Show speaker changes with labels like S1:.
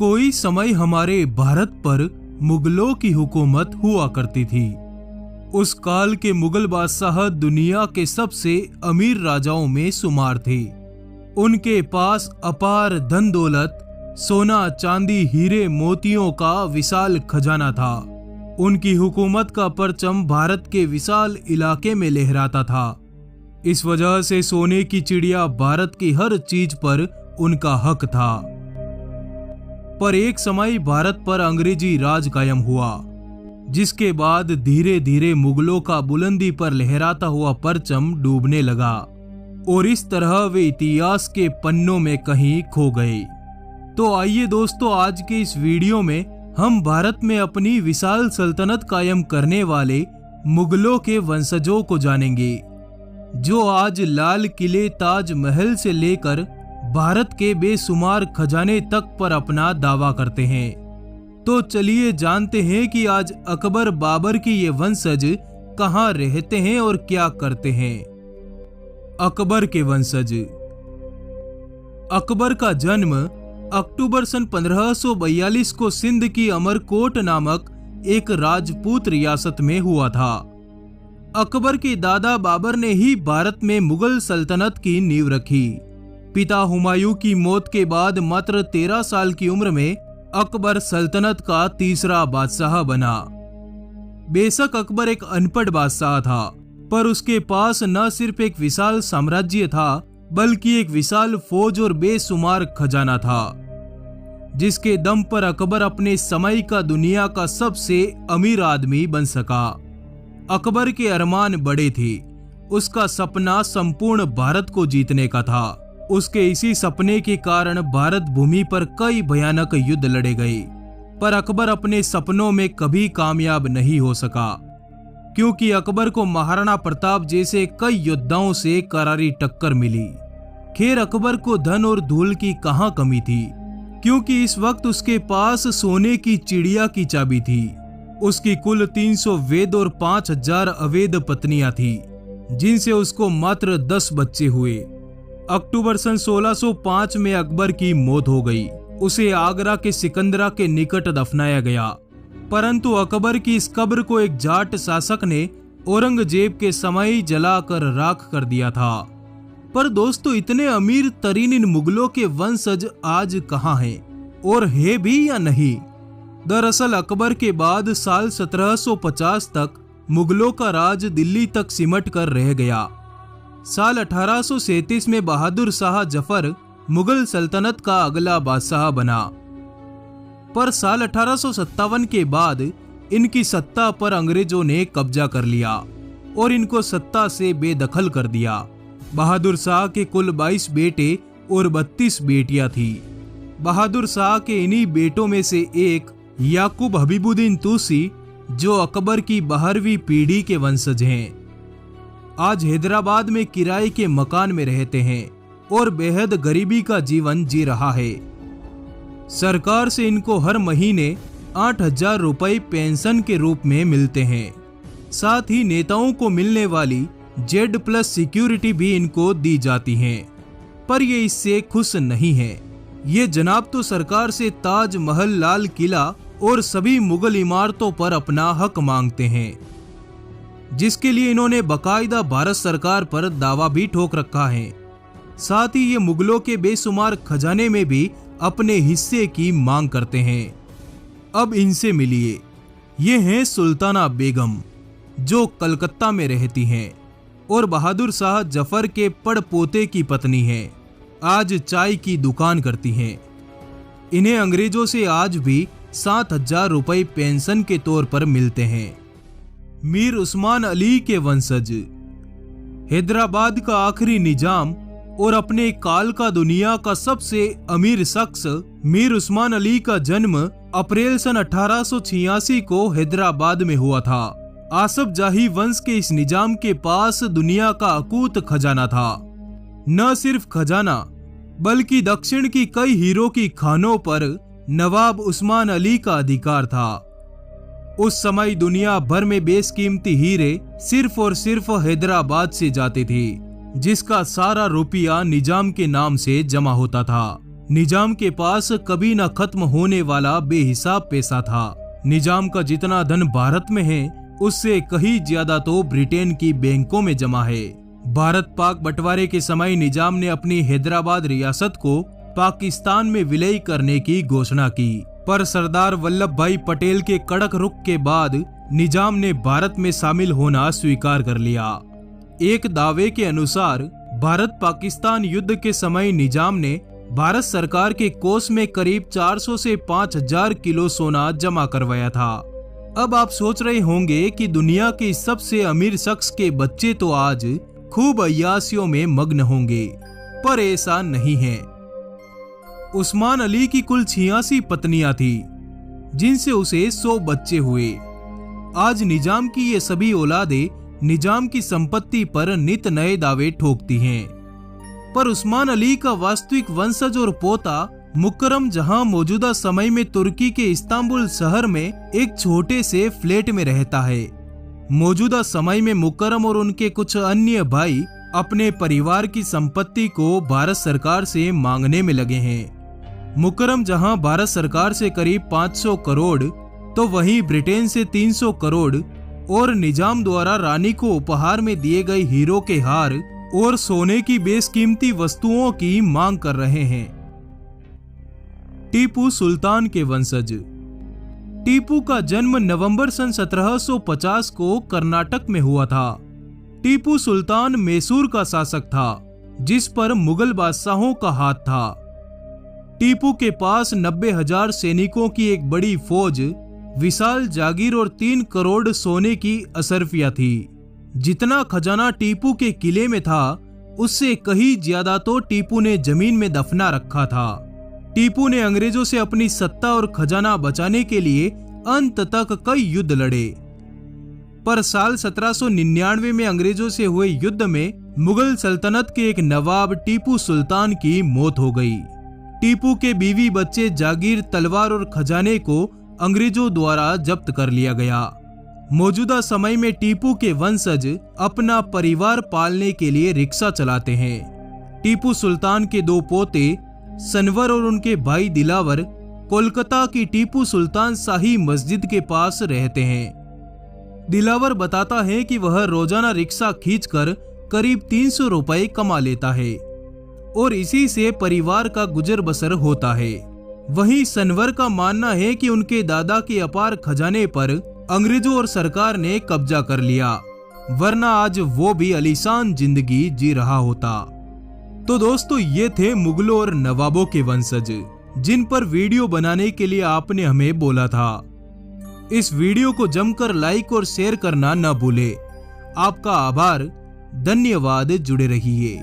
S1: कोई समय हमारे भारत पर मुगलों की हुकूमत हुआ करती थी। उस काल के मुगल बादशाह दुनिया के सबसे अमीर राजाओं में शुमार थे। उनके पास अपार धन दौलत, सोना चांदी हीरे मोतियों का विशाल खजाना था। उनकी हुकूमत का परचम भारत के विशाल इलाके में लहराता था। इस वजह से सोने की चिड़िया भारत की हर चीज पर उनका हक था। पर एक समय भारत पर अंग्रेजी राज कायम हुआ, जिसके बाद धीरे धीरे मुगलों का बुलंदी पर लहराता हुआ परचम डूबने लगा और इस तरह वे इतिहास के पन्नों में कहीं खो गए। तो आइए दोस्तों, आज के इस वीडियो में हम भारत में अपनी विशाल सल्तनत कायम करने वाले मुगलों के वंशजों को जानेंगे, जो आज लाल किले, ताजमहल से लेकर भारत के बेशुमार खजाने तक पर अपना दावा करते हैं। तो चलिए जानते हैं कि आज अकबर बाबर की ये वंशज कहां रहते हैं और क्या करते हैं। अकबर के वंशज। अकबर का जन्म अक्टूबर सन 1542 को सिंध की अमरकोट नामक एक राजपूत रियासत में हुआ था। अकबर के दादा बाबर ने ही भारत में मुगल सल्तनत की नींव रखी। पिता हुमायूं की मौत के बाद मात्र 13 साल की उम्र में अकबर सल्तनत का तीसरा बादशाह बना। बेशक अकबर एक अनपढ़ बादशाह था, पर उसके पास न सिर्फ एक विशाल साम्राज्य था, बल्कि एक विशाल फौज और बेशुमार खजाना था, जिसके दम पर अकबर अपने समय का दुनिया का सबसे अमीर आदमी बन सका। अकबर के अरमान बड़े थे। उसका सपना संपूर्ण भारत को जीतने का था। उसके इसी सपने के कारण भारत भूमि पर कई भयानक युद्ध लड़े गए, पर अकबर अपने सपनों में कभी कामयाब नहीं हो सका, क्योंकि अकबर को महाराणा प्रताप जैसे कई योद्धाओं से करारी टक्कर मिली। खैर, अकबर को धन और धूल की कहां कमी थी, क्योंकि इस वक्त उसके पास सोने की चिड़िया की चाबी थी। उसकी कुल 300 वैध और 5000 अवैध पत्नियां थी, जिनसे उसको मात्र 10 बच्चे हुए। अक्टूबर सन 1605 में अकबर की मौत हो गई। उसे आगरा के सिकंदरा के निकट दफनाया गया, परंतु अकबर की इस कब्र को एक जाट शासक ने औरंगजेब के समय जलाकर राख कर दिया था। पर दोस्तों, इतने अमीर तरीन इन मुगलों के वंशज आज कहां हैं, और है भी या नहीं? दरअसल अकबर के बाद साल 1750 तक मुगलों का राज दिल्ली तक सिमट कर रह गया। साल 1837 में बहादुर शाह जफर मुगल सल्तनत का अगला बादशाह बना, पर साल 1857 के बाद इनकी सत्ता पर अंग्रेजों ने कब्जा कर लिया और इनको सत्ता से बेदखल कर दिया। बहादुर शाह के कुल 22 बेटे और 32 बेटियां थी। बहादुर शाह के इन्हीं बेटों में से एक याकूब हबीबुद्दीन तुसी, जो अकबर की 12वीं पीढ़ी के वंशज हैं, आज हैदराबाद में किराए के मकान में रहते हैं और बेहद गरीबी का जीवन जी रहा है। सरकार से इनको हर महीने 8000 रुपए पेंशन के रूप में मिलते हैं। साथ ही नेताओं को मिलने वाली Z+ सिक्योरिटी भी इनको दी जाती है, पर ये इससे खुश नहीं है। ये जनाब तो सरकार से ताजमहल, लाल किला और सभी मुगल इमारतों पर अपना हक मांगते हैं, जिसके लिए इन्होंने बकायदा भारत सरकार पर दावा भी ठोक रखा है। साथ ही ये मुगलों के बेशुमार खजाने में भी अपने हिस्से की मांग करते हैं। अब इनसे मिलिए। ये हैं सुल्ताना बेगम, जो कलकत्ता में रहती हैं और बहादुर शाह जफर के पड़पोते की पत्नी हैं। आज चाय की दुकान करती हैं। इन्हें अंग्रेजों से आज भी 7000 रुपए पेंशन के तौर पर मिलते हैं। मीर उस्मान अली के वंशज। हैदराबाद का आखिरी निजाम और अपने काल का दुनिया का सबसे अमीर शख्स मीर उस्मान अली का जन्म अप्रैल सन 1886 को हैदराबाद में हुआ था। आसफ जाही वंश के इस निजाम के पास दुनिया का अकूत खजाना था। न सिर्फ खजाना, बल्कि दक्षिण की कई हीरो की खानों पर नवाब उस्मान अली का अधिकार था। उस समय दुनिया भर में बेशकीमती हीरे सिर्फ और सिर्फ हैदराबाद से जाते थे, जिसका सारा रुपया निजाम के नाम से जमा होता था। निजाम के पास कभी न खत्म होने वाला बेहिसाब पैसा था। निजाम का जितना धन भारत में है उससे कहीं ज्यादा तो ब्रिटेन की बैंकों में जमा है। भारत पाक बंटवारे के समय निजाम ने अपनी हैदराबाद रियासत को पाकिस्तान में विलय करने की घोषणा की, पर सरदार वल्लभ भाई पटेल के कड़क रुख के बाद निजाम ने भारत में शामिल होना स्वीकार कर लिया। एक दावे के अनुसार भारत पाकिस्तान युद्ध के समय निजाम ने भारत सरकार के कोष में करीब 400 से 5000 किलो सोना जमा करवाया था। अब आप सोच रहे होंगे कि दुनिया के सबसे अमीर शख्स के बच्चे तो आज खूब अय्यासियों में मग्न होंगे, पर ऐसा नहीं है। उस्मान अली की कुल 86 पत्नियां थी, जिनसे उसे 100 बच्चे हुए। आज निजाम की ये सभी औलादें निजाम की संपत्ति पर नित नए दावे ठोकती हैं। पर उस्मान अली का वास्तविक वंशज और पोता मुकर्रम जहां मौजूदा समय में तुर्की के इस्तांबुल शहर में एक छोटे से फ्लैट में रहता है। मौजूदा समय में मुकर्रम और उनके कुछ अन्य भाई अपने परिवार की संपत्ति को भारत सरकार से मांगने में लगे हैं। मुकर्रम जहां भारत सरकार से करीब 500 करोड़ तो वहीं ब्रिटेन से 300 करोड़ और निजाम द्वारा रानी को उपहार में दिए गए हीरो के हार और सोने की बेशकीमती वस्तुओं की मांग कर रहे हैं। टीपू सुल्तान के वंशज। टीपू का जन्म नवंबर सन 1750 को कर्नाटक में हुआ था। टीपू सुल्तान मैसूर का शासक था, जिस पर मुगल बादशाहों का हाथ था। टीपू के पास 90,000 सैनिकों की एक बड़ी फौज, विशाल जागीर और 3 करोड़ सोने की असरफिया थी। जितना खजाना टीपू के किले में था, उससे कहीं ज्यादा तो टीपू ने जमीन में दफना रखा था। टीपू ने अंग्रेजों से अपनी सत्ता और खजाना बचाने के लिए अंत तक कई युद्ध लड़े, पर साल 1799 में अंग्रेजों से हुए युद्ध में मुगल सल्तनत के एक नवाब टीपू सुल्तान की मौत हो गई। टीपू के बीवी बच्चे, जागीर, तलवार और खजाने को अंग्रेजों द्वारा जब्त कर लिया गया। मौजूदा समय में टीपू के वंशज अपना परिवार पालने के लिए रिक्शा चलाते हैं। टीपू सुल्तान के 2 पोते सनवर और उनके भाई दिलावर कोलकाता की टीपू सुल्तान शाही मस्जिद के पास रहते हैं। दिलावर बताता है कि वह रोजाना रिक्शा खींचकर करीब 300 रुपए कमा लेता है और इसी से परिवार का गुजर बसर होता है। वहीं सनवर का मानना है कि उनके दादा के अपार खजाने पर अंग्रेजों और सरकार ने कब्जा कर लिया, वरना आज वो भी आलीशान जिंदगी जी रहा होता। तो दोस्तों, ये थे मुगलों और नवाबों के वंशज, जिन पर वीडियो बनाने के लिए आपने हमें बोला था। इस वीडियो को जमकर लाइक और शेयर करना न भूले। आपका आभार, धन्यवाद, जुड़े रहिए।